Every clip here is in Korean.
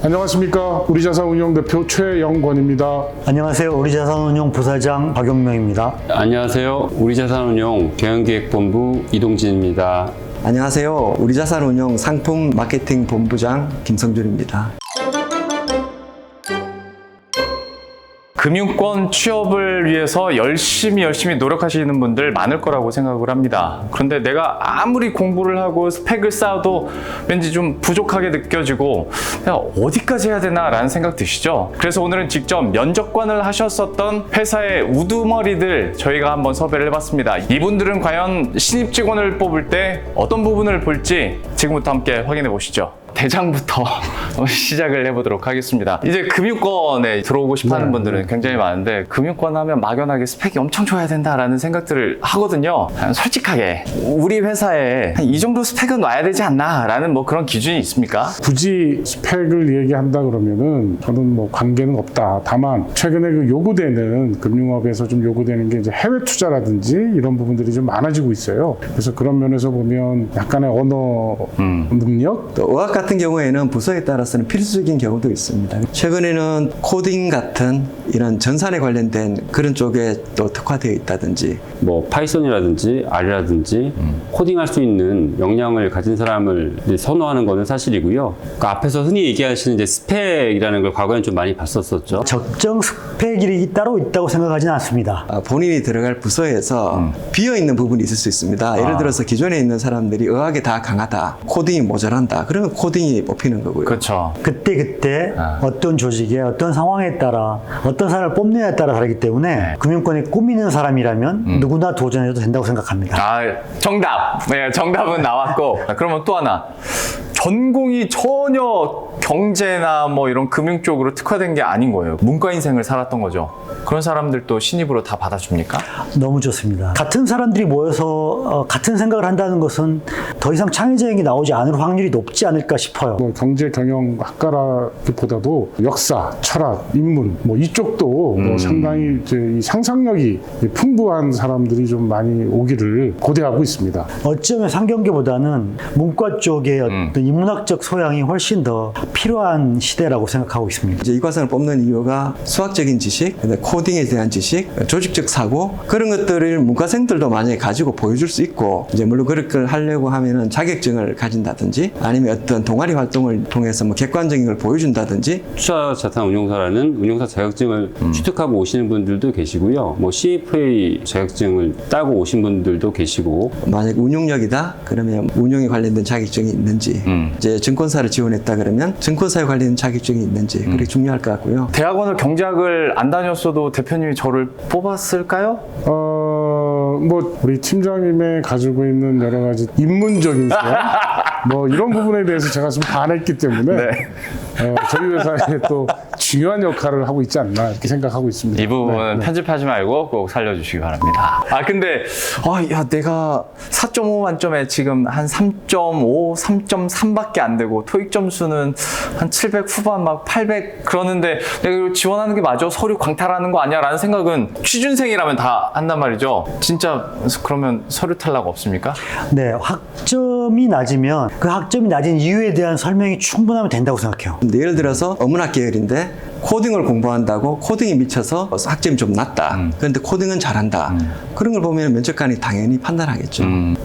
안녕하십니까. 우리자산운용 대표 최영권입니다. 안녕하세요. 우리자산운용 부사장 박용명입니다. 안녕하세요. 우리자산운용 경영기획본부 이동진입니다. 안녕하세요. 우리자산운용 상품 마케팅 본부장 김성준입니다. 금융권 취업을 위해서 열심히 노력하시는 분들 많을 거라고 생각을 합니다. 그런데 내가 아무리 공부를 하고 스펙을 쌓아도 왠지 좀 부족하게 느껴지고 내가 어디까지 해야 되나 라는 생각 드시죠? 그래서 오늘은 직접 면접관을 하셨었던 회사의 우두머리들 저희가 한번 섭외를 해봤습니다. 이분들은 과연 신입 직원을 뽑을 때 어떤 부분을 볼지 지금부터 함께 확인해 보시죠. 대장부터 시작을 해보도록 하겠습니다. 이제 금융권에 들어오고 싶어하는 분들은 굉장히 많은데 금융권 하면 막연하게 스펙이 엄청 좋아야 된다라는 생각들을 하거든요. 솔직하게 우리 회사에 이 정도 스펙은 와야 되지 않나 라는 뭐 그런 기준이 있습니까? 굳이 스펙을 얘기한다 그러면은 저는 뭐 관계는 없다. 다만 최근에 그 요구되는 금융업에서 좀 요구되는 게 이제 해외 투자라든지 이런 부분들이 좀 많아지고 있어요. 그래서 그런 면에서 보면 약간의 언어 능력, 또 의학 같은 경우에는 부서에 따라서는 필수적인 경우도 있습니다. 최근에는 코딩 같은 이런 전산에 관련된 그런 쪽에 또 특화되어 있다든지 뭐 파이썬이라든지 R이라든지 코딩할 수 있는 역량을 가진 사람을 이제 선호하는 것은 사실이고요. 그 앞에서 흔히 얘기하시는 이제 스펙이라는 걸 과거에는 좀 많이 봤었었죠. 적정 스펙이 따로 있다고 생각하지는 않습니다. 본인이 들어갈 부서에서 비어있는 부분이 있을 수 있습니다. 예를 들어서 기존에 있는 사람들이 의학에 다 강하다, 코딩이 모자란다. 그러면 코딩이 뽑히는 거고요. 그렇죠. 그때 어떤 조직에 어떤 상황에 따라 어떤 사람을 뽑느냐에 따라 다르기 때문에 금융권에 꾸미는 사람이라면 누구나 도전해도 된다고 생각합니다. 정답! 네, 정답은 나왔고 그러면 또 하나 전공이 전혀 경제나 뭐 이런 금융 쪽으로 특화된 게 아닌 거예요. 문과 인생을 살았던 거죠. 그런 사람들도 신입으로 다 받아줍니까? 너무 좋습니다. 같은 사람들이 모여서 같은 생각을 한다는 것은 더 이상 창의적인 나오지 않을 확률이 높지 않을까 싶어요. 뭐 경제 경영 학과라기보다도 역사, 철학, 인문 뭐 이쪽도 뭐 상당히 이제 이 상상력이 풍부한 사람들이 좀 많이 오기를 고대하고 있습니다. 어쩌면 상경계보다는 문과 쪽의 어떤 인문학적 소양이 훨씬 더 필요한 시대라고 생각하고 있습니다. 이제 이과생을 뽑는 이유가 수학적인 지식, 코딩에 대한 지식, 조직적 사고 그런 것들을 문과생들도 만약에 가지고 보여줄 수 있고 이제 물론 그런 걸 하려고 하면은 자격증을 가진다든지 아니면 어떤 동아리 활동을 통해서 뭐 객관적인 걸 보여준다든지 투자자산운용사라는 운용사 자격증을 취득하고 오시는 분들도 계시고요. 뭐 CFA 자격증을 따고 오신 분들도 계시고 만약 운용력이다 그러면 운용에 관련된 자격증이 있는지 이제 증권사를 지원했다 그러면 증권사에 관련된 자격증이 있는지 그게 중요할 것 같고요. 대학원을 경제학을 안 다녔어도 대표님이 저를 뽑았을까요? 뭐 우리 팀장님의 가지고 있는 여러 가지 인문적인 소양 뭐 이런 부분에 대해서 제가 좀 반했기 때문에 저희 회사에 또 중요한 역할을 하고 있지 않나 이렇게 생각하고 있습니다. 이 부분은 편집하지 말고 꼭 살려주시기 바랍니다. 근데 내가 4.5 만점에 지금 한 3.5, 3.3밖에 안 되고 토익 점수는 한 700 후반 막 800 그러는데 내가 이걸 지원하는 게 맞아? 서류 광탈하는 거 아니야? 라는 생각은 취준생이라면 다 한단 말이죠. 진짜 그러면 서류 탈락 없습니까? 네, 학점이 낮으면 그 학점이 낮은 이유에 대한 설명이 충분하면 된다고 생각해요. 예를 들어서 어문학 계열인데 코딩을 공부한다고 코딩이 미쳐서 학점이 좀 낮다. 그런데 코딩은 잘한다. 그런 걸 보면 면접관이 당연히 판단하겠죠.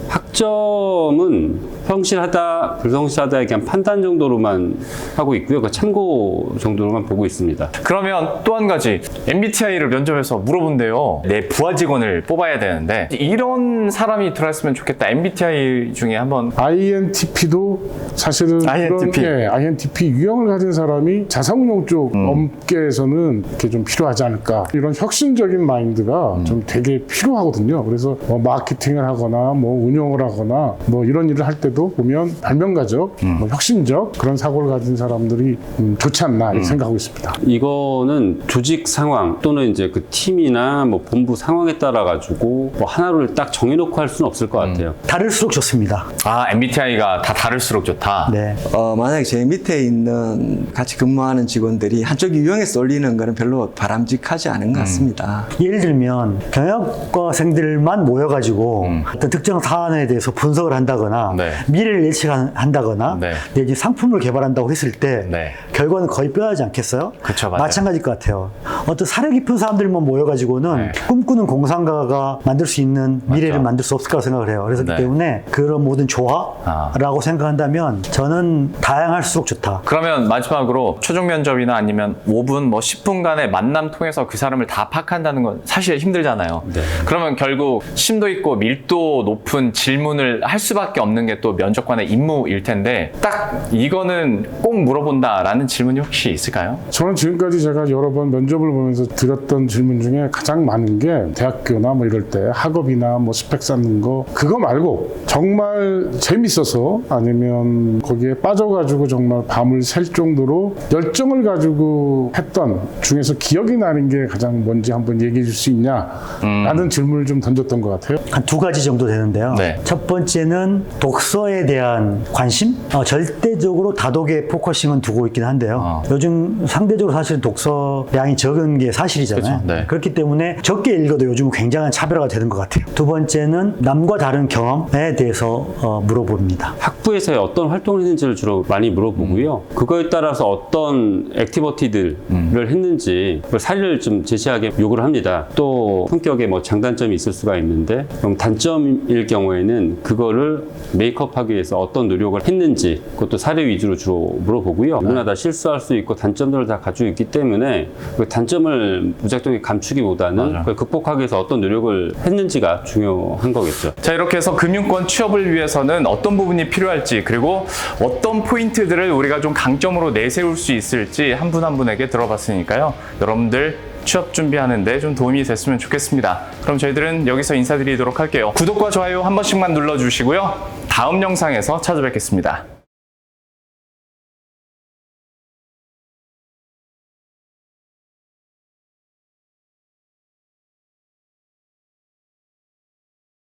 학점은 성실하다, 불성실하다에 대한 판단 정도로만 하고 있고요. 그 참고 정도로만 보고 있습니다. 그러면 또 한 가지 MBTI를 면접에서 물어본대요. 내 부하 직원을 뽑아야 되는데 이런 사람이 들어왔으면 좋겠다. MBTI 중에 한번 INTP도 사실은 INTP. 그런 INTP 유형을 가진 사람이 자산운용 쪽 업계에서는 이렇게 좀 필요하지 않을까. 이런 혁신적인 마인드가 좀 되게 필요하거든요. 그래서 뭐 마케팅을 하거나 뭐 운영을 하거나 뭐 이런 일을 할 때도 보면 발명가적, 뭐 혁신적 그런 사고를 가진 사람들이 좋지 않나 이렇게 생각하고 있습니다. 이거는 조직 상황 또는 이제 그 팀이나 뭐 본부 상황에 따라 가지고 뭐 하나를 딱 정해놓고 할 수는 없을 것 같아요. 다를수록 좋습니다. MBTI가 다 다를수록 좋다. 네. 만약에 제 밑에 있는 같이 근무하는 직원들이 한쪽 유형에 쏠리는 거는 별로 바람직하지 않은 것 같습니다. 예를 들면 경영학과생들만 모여가지고 어떤 특정 사안에 대해서 분석을 한다거나 네. 미래를 예측한다거나 네. 내지 상품을 개발한다고 했을 때 네. 결과는 거의 뼈하지 않겠어요? 그쵸, 맞아요. 마찬가지일 것 같아요. 어떤 사려 깊은 사람들만 모여가지고는 네. 꿈꾸는 공상가가 만들 수 있는 미래를 맞죠. 만들 수 없을 거라고 생각을 해요. 그래서 네. 그렇기 때문에 그런 모든 조화라고 생각한다면 저는 다양할수록 좋다. 그러면 마지막으로 최종 면접이나 아니면 5분, 뭐 10분간의 만남 통해서 그 사람을 다 파악한다는 건 사실 힘들잖아요. 그러면 결국 심도 있고 밀도 높은 질문을 할 수밖에 없는 게 또 면접관의 임무일 텐데 딱 이거는 꼭 물어본다라는 질문이 혹시 있을까요? 저는 지금까지 제가 여러 번 면접을 보면서 드렸던 질문 중에 가장 많은 게 대학교나 뭐 이럴 때 학업이나 뭐 스펙 쌓는 거 그거 말고 정말 재밌어서 아니면 거기에 빠져가지고 정말 밤을 샐 정도로 열정을 가지고 했던 중에서 기억이 나는 게 가장 뭔지 한번 얘기해 줄 수 있냐 라는 질문을 좀 던졌던 것 같아요. 한 두 가지 정도 되는데요. 네. 첫 번째는 독서에 대한 관심? 절대적으로 다독에 포커싱은 두고 있긴 한데요. 요즘 상대적으로 사실 독서량이 적은 게 사실이잖아요. 그쵸, 네. 그렇기 때문에 적게 읽어도 요즘은 굉장한 차별화가 되는 것 같아요. 두 번째는 남과 다른 경험에 대해서 물어봅니다. 학부에서 어떤 활동을 했는지를 주로 많이 물어보고요. 그거에 따라서 어떤 액티비티들을 했는지 그걸 사례를 좀 제시하게 요구를 합니다. 또 성격에 뭐 장단점이 있을 수가 있는데 그럼 단점일 경우에는 그거를 메이크업하기 위해서 어떤 노력을 했는지 그것도 사례 위주로 주로 물어보고요. 누구나 다 실수할 수 있고 단점들을 다 가지고 있기 때문에 그 단점을 무작정히 감추기보다는 그걸 극복하기 위해서 어떤 노력을 했는지가 중요한 거겠죠. 자, 이렇게 해서 금융권 취업을 위해서는 어떤 부분이 필요할지 그리고 어떤 포인트들을 우리가 좀 강점으로 내세울 수 있을지 한 분 한 분에게 들어봤으니까요. 여러분들 취업 준비하는데 좀 도움이 됐으면 좋겠습니다. 그럼 저희들은 여기서 인사드리도록 할게요. 구독과 좋아요 한 번씩만 눌러주시고요. 다음 영상에서 찾아뵙겠습니다.